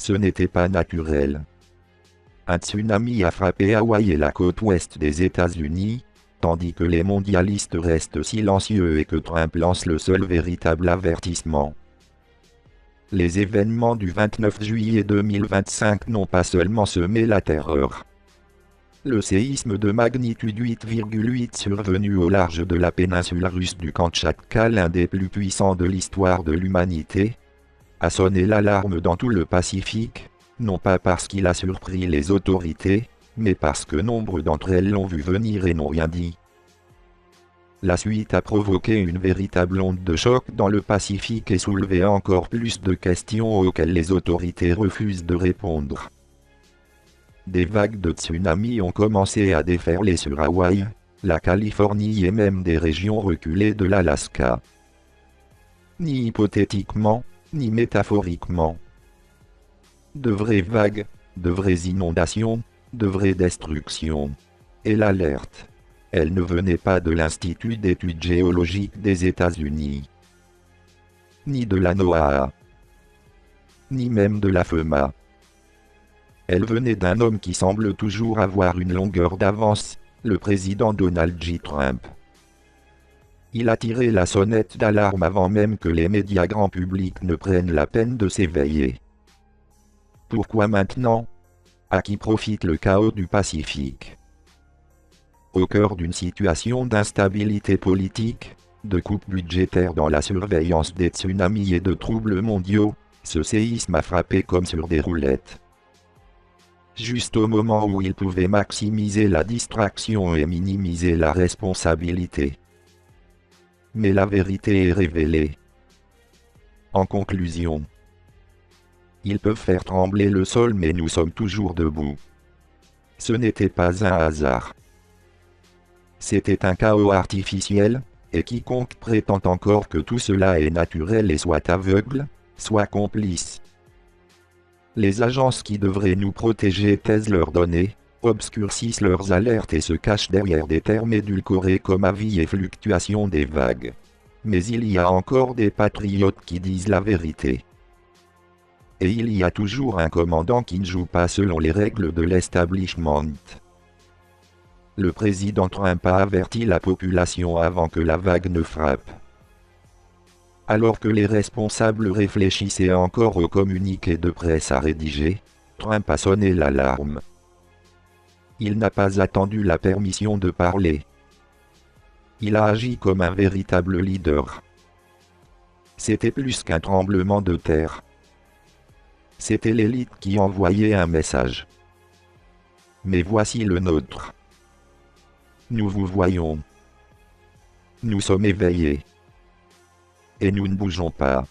Ce n'était pas naturel. Un tsunami a frappé Hawaï et la côte ouest des États-Unis, tandis que les mondialistes restent silencieux et que Trump lance le seul véritable avertissement. Les événements du 29 juillet 2025 n'ont pas seulement semé la terreur. Le séisme de magnitude 8,8 survenu au large de la péninsule russe du Kamtchatka, l'un des plus puissants de l'histoire de l'humanité, a sonné l'alarme dans tout le Pacifique, non pas parce qu'il a surpris les autorités, mais parce que nombre d'entre elles l'ont vu venir et n'ont rien dit. La suite a provoqué une véritable onde de choc dans le Pacifique et soulevé encore plus de questions auxquelles les autorités refusent de répondre. Des vagues de tsunamis ont commencé à déferler sur Hawaï, la Californie et même des régions reculées de l'Alaska. Ni hypothétiquement, ni métaphoriquement. De vraies vagues, de vraies inondations, de vraies destructions. Et l'alerte, elle ne venait pas de l'Institut d'études géologiques des États-Unis, ni de la NOAA, ni même de la FEMA. Elle venait d'un homme qui semble toujours avoir une longueur d'avance, le président Donald J. Trump. Il a tiré la sonnette d'alarme avant même que les médias grand public ne prennent la peine de s'éveiller. Pourquoi maintenant? À qui profite le chaos du Pacifique? Au cœur d'une situation d'instabilité politique, de coupe budgétaire dans la surveillance des tsunamis et de troubles mondiaux, ce séisme a frappé comme sur des roulettes. Juste au moment où il pouvait maximiser la distraction et minimiser la responsabilité. Mais la vérité est révélée. En conclusion, ils peuvent faire trembler le sol mais nous sommes toujours debout. Ce n'était pas un hasard. C'était un chaos artificiel, et quiconque prétend encore que tout cela est naturel et soit aveugle, soit complice. Les agences qui devraient nous protéger taisent leurs données, obscurcissent leurs alertes et se cachent derrière des termes édulcorés comme avis et fluctuation des vagues. Mais il y a encore des patriotes qui disent la vérité. Et il y a toujours un commandant qui ne joue pas selon les règles de l'establishment. Le président Trump a averti la population avant que la vague ne frappe. Alors que les responsables réfléchissaient encore au communiqué de presse à rédiger, Trump a sonné l'alarme. Il n'a pas attendu la permission de parler. Il a agi comme un véritable leader. C'était plus qu'un tremblement de terre. C'était l'élite qui envoyait un message. Mais voici le nôtre. Nous vous voyons. Nous sommes éveillés. Et nous ne bougeons pas.